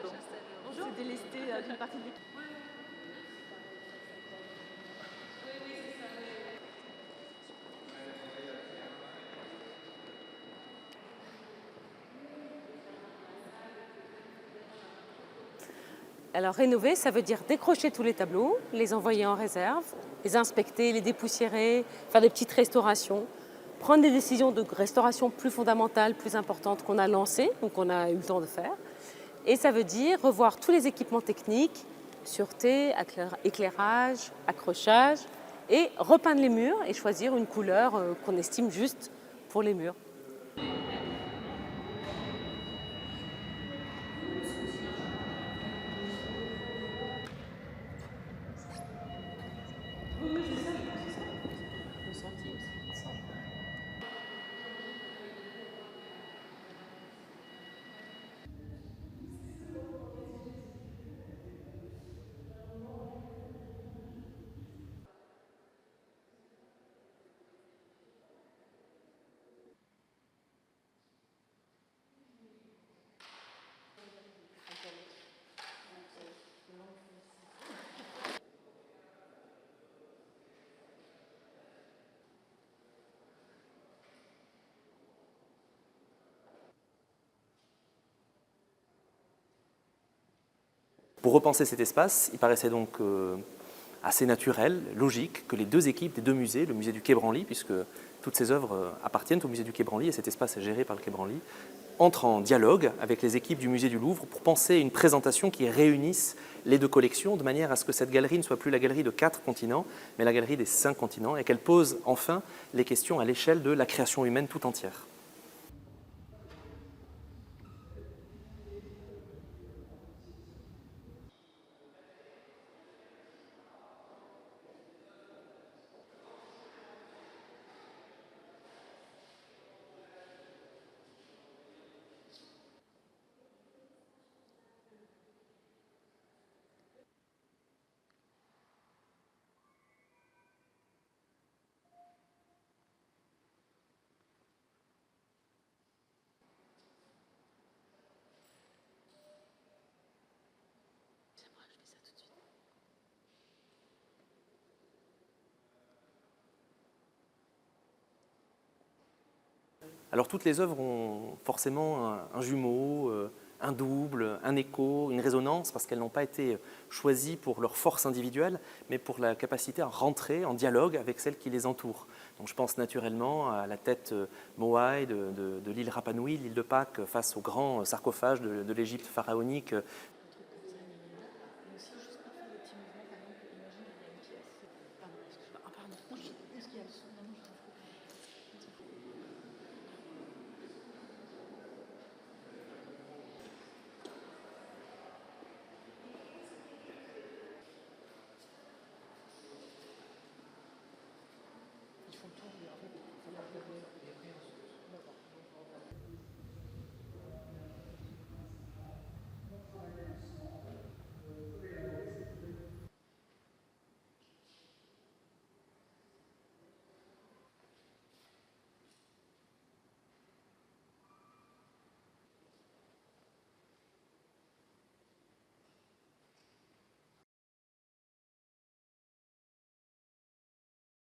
pardon. Bonjour. C'est délesté d'une partie de l'équipe. Alors rénover, ça veut dire décrocher tous les tableaux, les envoyer en réserve, les inspecter, les dépoussiérer, faire des petites restaurations, prendre des décisions de restauration plus fondamentales, plus importantes qu'on a lancées, ou qu'on a eu le temps de faire. Et ça veut dire revoir tous les équipements techniques, sûreté, éclairage, accrochage, et repeindre les murs et choisir une couleur qu'on estime juste pour les murs. Pour repenser cet espace, il paraissait donc assez naturel, logique, que les deux équipes des deux musées, le musée du Quai Branly, puisque toutes ces œuvres appartiennent au musée du Quai Branly et cet espace est géré par le Quai Branly, entrent en dialogue avec les équipes du musée du Louvre pour penser une présentation qui réunisse les deux collections de manière à ce que cette galerie ne soit plus la galerie de 4 continents, mais la galerie des 5 continents et qu'elle pose enfin les questions à l'échelle de la création humaine tout entière. Alors toutes les œuvres ont forcément un jumeau, un double, un écho, une résonance, parce qu'elles n'ont pas été choisies pour leur force individuelle, mais pour la capacité à rentrer en dialogue avec celles qui les entourent. Donc je pense naturellement à la tête Moai de l'île Rapa Nui, l'île de Pâques, face au grand sarcophage de l'Égypte pharaonique